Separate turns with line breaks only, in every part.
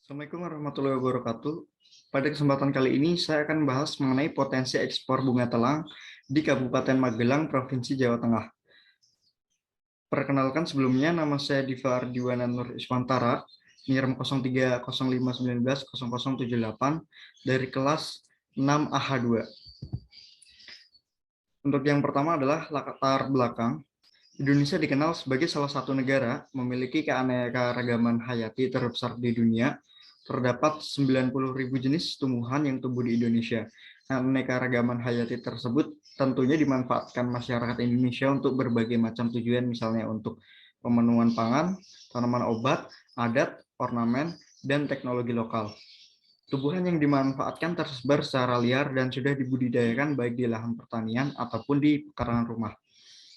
Assalamualaikum warahmatullahi wabarakatuh. Pada kesempatan kali ini, saya akan membahas mengenai potensi ekspor bunga telang di Kabupaten Magelang, Provinsi Jawa Tengah. Perkenalkan sebelumnya, nama saya Diva Ardiwana Nur Iswantara, NIRM 0305190078 dari kelas 6 AH2. Untuk yang pertama adalah latar belakang. Indonesia dikenal sebagai salah satu negara memiliki keanekaragaman hayati terbesar di dunia. Terdapat 90.000 jenis tumbuhan yang tumbuh di Indonesia. Keanekaragaman hayati tersebut tentunya dimanfaatkan masyarakat Indonesia untuk berbagai macam tujuan, misalnya untuk pemenuhan pangan, tanaman obat, adat, ornamen, dan teknologi lokal. Tumbuhan yang dimanfaatkan tersebar secara liar dan sudah dibudidayakan baik di lahan pertanian ataupun di pekarangan rumah.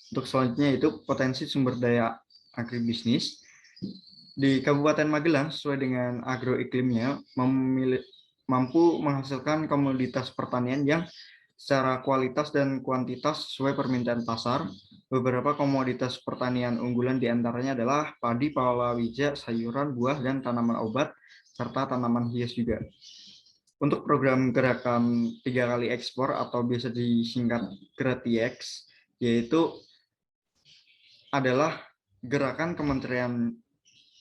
Untuk selanjutnya itu potensi sumber daya agribisnis. Di Kabupaten Magelang sesuai dengan agroiklimnya mampu menghasilkan komoditas pertanian yang secara kualitas dan kuantitas sesuai permintaan pasar. Beberapa komoditas pertanian unggulan diantaranya adalah padi, palawija, sayuran, buah, dan tanaman obat, serta tanaman hias juga. Untuk program gerakan 3 kali ekspor atau biasa disingkat GRATIEX, yaitu adalah gerakan Kementerian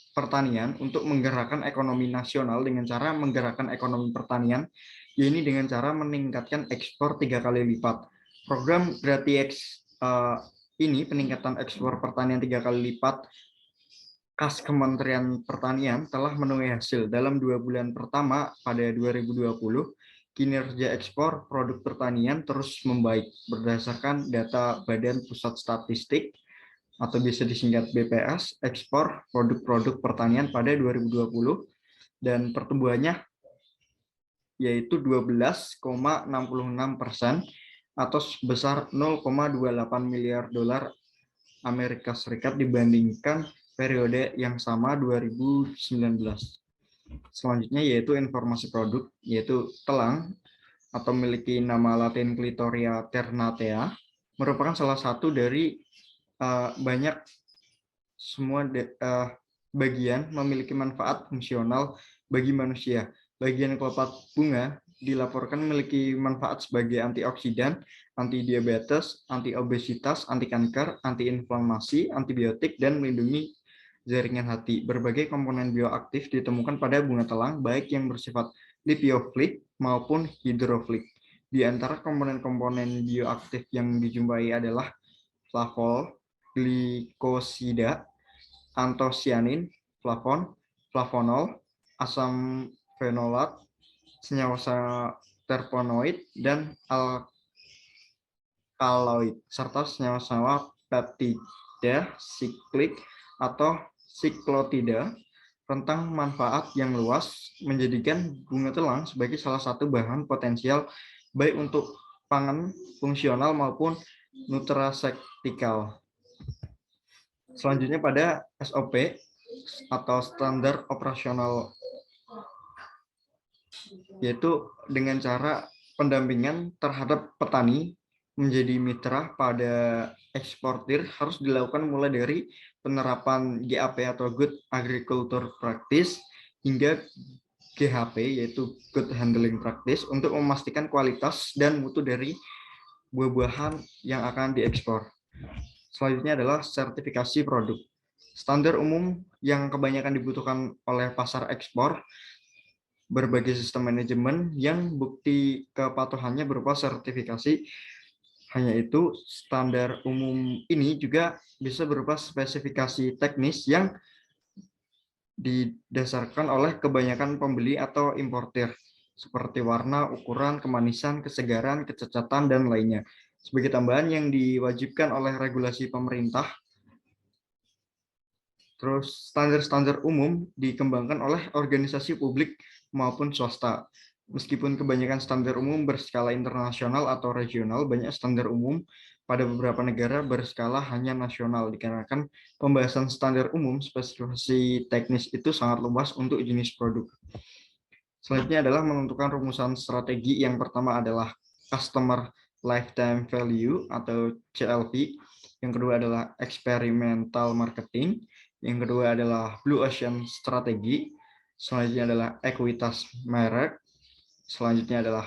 Pertanian untuk menggerakkan ekonomi nasional dengan cara menggerakkan ekonomi pertanian, yaitu dengan cara meningkatkan ekspor 3 kali lipat. Program GRATIEX ini peningkatan ekspor pertanian 3 kali lipat khas Kementerian Pertanian telah menuai hasil. Dalam 2 bulan pertama pada 2020, kinerja ekspor produk pertanian terus membaik berdasarkan data Badan Pusat Statistik atau bisa disingkat BPS, ekspor produk-produk pertanian pada 2020 dan pertumbuhannya yaitu 12,66% atau sebesar 0,28 miliar dolar Amerika Serikat dibandingkan periode yang sama 2019. Selanjutnya yaitu informasi produk, yaitu telang atau memiliki nama latin Clitoria ternatea, merupakan salah satu dari banyak semua bagian memiliki manfaat fungsional bagi manusia. Bagian kelopak bunga dilaporkan memiliki manfaat sebagai antioksidan, anti diabetes, anti obesitas, anti kanker, anti inflamasi, antibiotik, dan melindungi jaringan hati. Berbagai komponen bioaktif ditemukan pada bunga telang, baik yang bersifat lipiofilik maupun hidrofilik. Di antara komponen-komponen bioaktif yang dijumpai adalah flavol, glikosida, antosianin, flavon, flavonol, asam fenolat, senyawa terpenoid, dan alkaloid, serta senyawa-senyawa peptida, siklik, atau siklotida. Tentang manfaat yang luas menjadikan bunga telang sebagai salah satu bahan potensial baik untuk pangan fungsional maupun nutrasektikal. Selanjutnya pada SOP atau standar operasional, yaitu dengan cara pendampingan terhadap petani menjadi mitra pada eksportir harus dilakukan mulai dari penerapan GAP atau Good Agriculture Practice hingga GHP yaitu Good Handling Practice untuk memastikan kualitas dan mutu dari buah-buahan yang akan diekspor. Selanjutnya adalah sertifikasi produk. Standar umum yang kebanyakan dibutuhkan oleh pasar ekspor berbagai sistem manajemen yang bukti kepatuhannya berupa sertifikasi. Hanya itu, standar umum ini juga bisa berupa spesifikasi teknis yang didasarkan oleh kebanyakan pembeli atau importir, seperti warna, ukuran, kemanisan, kesegaran, kecacatan, dan lainnya. Sebagai tambahan yang diwajibkan oleh regulasi pemerintah, terus standar-standar umum dikembangkan oleh organisasi publik maupun swasta. Meskipun kebanyakan standar umum berskala internasional atau regional, banyak standar umum pada beberapa negara berskala hanya nasional, dikarenakan pembahasan standar umum spesifikasi teknis itu sangat luas untuk jenis produk. Selanjutnya adalah menentukan rumusan strategi. Yang pertama adalah Customer Lifetime Value atau CLV. Yang kedua adalah Experimental Marketing. Yang kedua adalah Blue Ocean Strategi. selanjutnya adalah ekuitas merek, selanjutnya adalah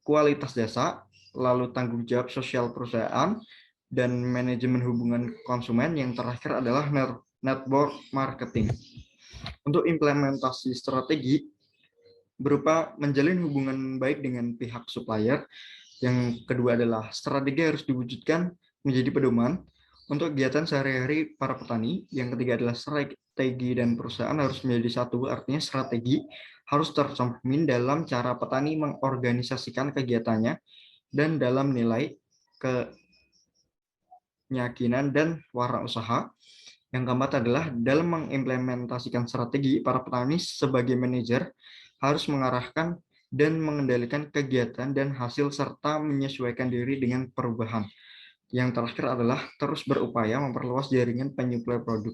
kualitas jasa, lalu tanggung jawab sosial perusahaan, dan manajemen hubungan konsumen. Yang terakhir adalah network marketing. Untuk implementasi strategi berupa menjalin hubungan baik dengan pihak supplier. Yang kedua adalah strategi harus diwujudkan menjadi pedoman untuk kegiatan sehari-hari para petani. Yang ketiga adalah strategi dan perusahaan harus menjadi satu, artinya strategi harus tercermin dalam cara petani mengorganisasikan kegiatannya dan dalam nilai keyakinan dan warna usaha. Yang keempat adalah dalam mengimplementasikan strategi, para petani sebagai manajer harus mengarahkan dan mengendalikan kegiatan dan hasil serta menyesuaikan diri dengan perubahan. Yang terakhir adalah terus berupaya memperluas jaringan penyuplai produk.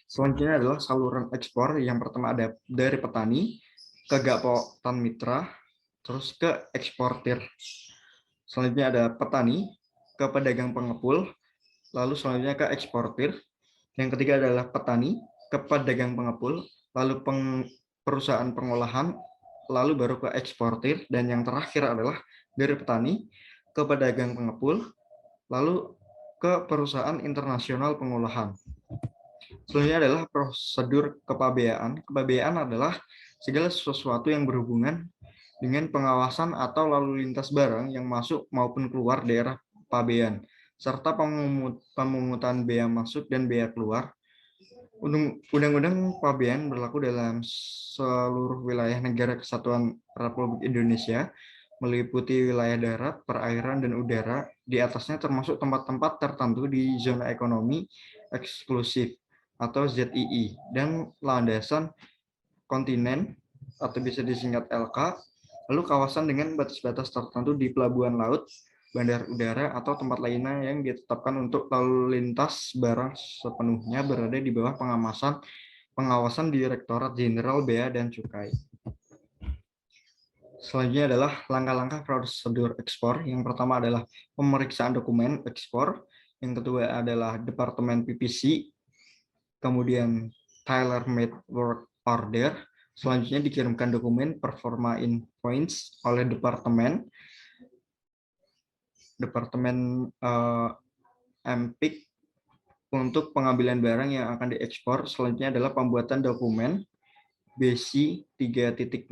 Selanjutnya adalah saluran ekspor. Yang pertama ada dari petani ke gapotan mitra, terus ke eksportir. Selanjutnya ada petani ke pedagang pengepul, lalu selanjutnya ke eksportir. Yang ketiga adalah petani ke pedagang pengepul, lalu perusahaan pengolahan, lalu baru ke eksportir. Dan yang terakhir adalah dari petani ke pedagang pengepul, lalu ke perusahaan internasional pengolahan. Selanjutnya adalah prosedur kepabeaan. Kepabeaan adalah segala sesuatu yang berhubungan dengan pengawasan atau lalu lintas barang yang masuk maupun keluar daerah pabean, serta pemungutan bea masuk dan bea keluar. Undang-undang pabean berlaku dalam seluruh wilayah negara kesatuan Republik Indonesia, meliputi wilayah darat, perairan, dan udara. Di atasnya termasuk tempat-tempat tertentu di zona ekonomi eksklusif atau ZII, dan landasan kontinen atau bisa disingkat LK, lalu kawasan dengan batas-batas tertentu di pelabuhan laut, bandar udara, atau tempat lainnya yang ditetapkan untuk lalu lintas barang sepenuhnya berada di bawah pengawasan Direktorat Jenderal Bea dan Cukai. Selanjutnya adalah langkah-langkah prosedur ekspor. Yang pertama adalah pemeriksaan dokumen ekspor. Yang kedua adalah Departemen PPC, kemudian tailor-made work order. Selanjutnya dikirimkan dokumen performa invoice oleh Departemen MPIC untuk pengambilan barang yang akan diekspor. Selanjutnya adalah pembuatan dokumen BC 3.0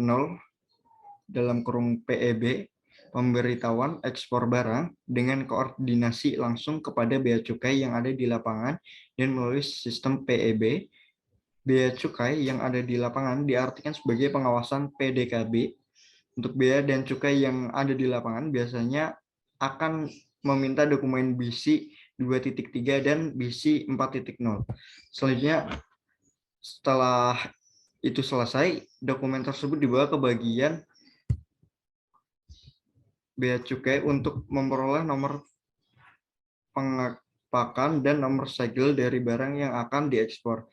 dalam kurung PEB, pemberitahuan ekspor barang dengan koordinasi langsung kepada bea cukai yang ada di lapangan dan melalui sistem PEB. Bea cukai yang ada di lapangan diartikan sebagai pengawasan PDKB. Untuk bea dan cukai yang ada di lapangan biasanya akan meminta dokumen BC 2.3 dan BC 4.0. Selanjutnya, setelah itu selesai, dokumen tersebut dibawa ke bagian bea cukai untuk memperoleh nomor pengepakan dan nomor segel dari barang yang akan diekspor.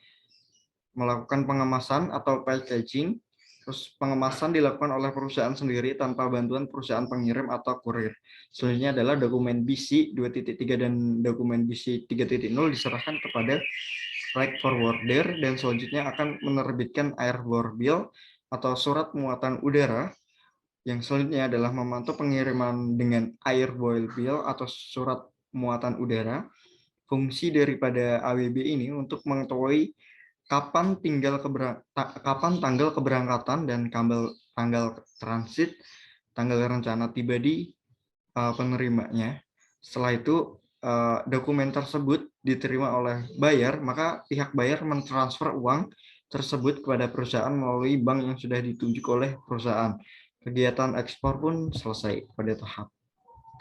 Melakukan pengemasan atau packaging. Terus pengemasan dilakukan oleh perusahaan sendiri tanpa bantuan perusahaan pengirim atau kurir. Selanjutnya adalah dokumen BC 2.3 dan dokumen BC 3.0 diserahkan kepada freight forwarder dan selanjutnya akan menerbitkan airborne bill atau surat muatan udara. Yang selanjutnya adalah memantau pengiriman dengan airborne bill atau surat muatan udara. Fungsi daripada AWB ini untuk mengetahui kapan tanggal keberangkatan dan tanggal transit, tanggal rencana tiba di penerimanya. Setelah itu dokumen tersebut diterima oleh buyer, maka pihak buyer mentransfer uang tersebut kepada perusahaan melalui bank yang sudah ditunjuk oleh perusahaan. Kegiatan ekspor pun selesai pada tahap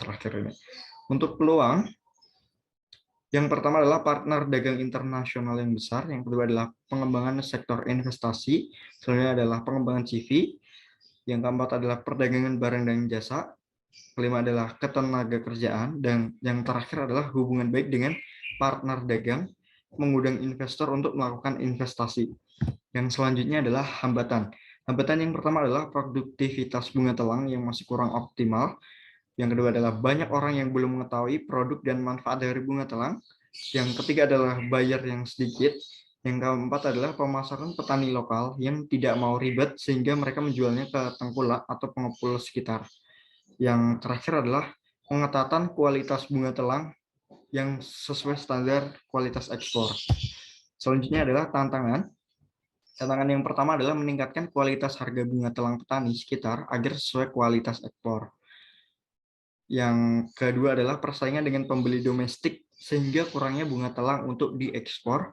terakhir ini. Untuk peluang, yang pertama adalah partner dagang internasional yang besar, yang kedua adalah pengembangan sektor investasi, selanjutnya adalah pengembangan CV, yang keempat adalah perdagangan barang dan jasa, kelima adalah ketenaga kerjaan, dan yang terakhir adalah hubungan baik dengan partner dagang, mengundang investor untuk melakukan investasi. Yang selanjutnya adalah hambatan. Hambatan yang pertama adalah produktivitas bunga telang yang masih kurang optimal. Yang kedua adalah banyak orang yang belum mengetahui produk dan manfaat dari bunga telang. Yang ketiga adalah buyer yang sedikit. Yang keempat adalah pemasaran petani lokal yang tidak mau ribet sehingga mereka menjualnya ke tengkulak atau pengepul sekitar. Yang terakhir adalah pengetatan kualitas bunga telang yang sesuai standar kualitas ekspor. Selanjutnya adalah tantangan. Tantangan yang pertama adalah meningkatkan kualitas harga bunga telang petani sekitar agar sesuai kualitas ekspor. Yang kedua adalah persaingan dengan pembeli domestik sehingga kurangnya bunga telang untuk diekspor.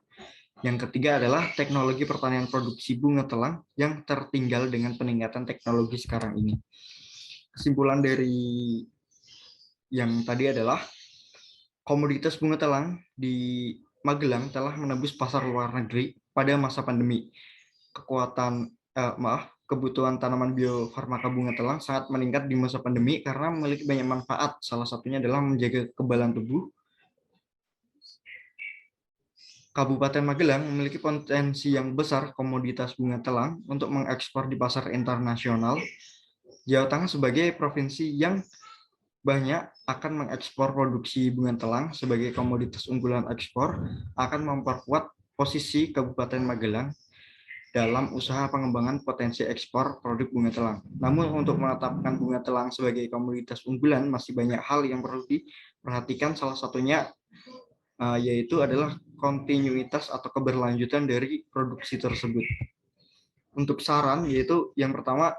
Yang ketiga adalah teknologi pertanian produksi bunga telang yang tertinggal dengan peningkatan teknologi sekarang ini. Kesimpulan dari yang tadi adalah komoditas bunga telang di Magelang telah menembus pasar luar negeri pada masa pandemi. Kebutuhan tanaman biofarmaka bunga telang sangat meningkat di masa pandemi karena memiliki banyak manfaat. Salah satunya adalah menjaga kekebalan tubuh. Kabupaten Magelang memiliki potensi yang besar komoditas bunga telang untuk mengekspor di pasar internasional. Jawa Tengah sebagai provinsi yang banyak akan mengekspor produksi bunga telang sebagai komoditas unggulan ekspor akan memperkuat posisi Kabupaten Magelang dalam usaha pengembangan potensi ekspor produk bunga telang. Namun untuk menetapkan bunga telang sebagai komoditas unggulan masih banyak hal yang perlu diperhatikan, salah satunya yaitu adalah kontinuitas atau keberlanjutan dari produksi tersebut. Untuk saran yaitu yang pertama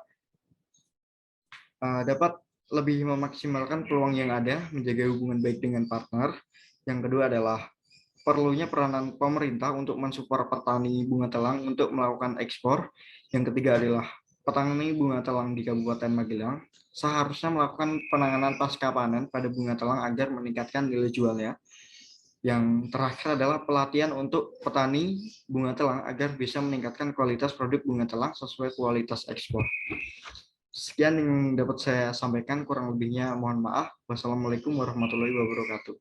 dapat lebih memaksimalkan peluang yang ada, menjaga hubungan baik dengan partner. Yang kedua adalah perlunya peranan pemerintah untuk mensupport petani bunga telang untuk melakukan ekspor. Yang ketiga adalah petani bunga telang di Kabupaten Magelang seharusnya melakukan penanganan pasca panen pada bunga telang agar meningkatkan nilai jualnya. Yang terakhir adalah pelatihan untuk petani bunga telang agar bisa meningkatkan kualitas produk bunga telang sesuai kualitas ekspor. Sekian yang dapat saya sampaikan, kurang lebihnya mohon maaf. Wassalamualaikum warahmatullahi wabarakatuh.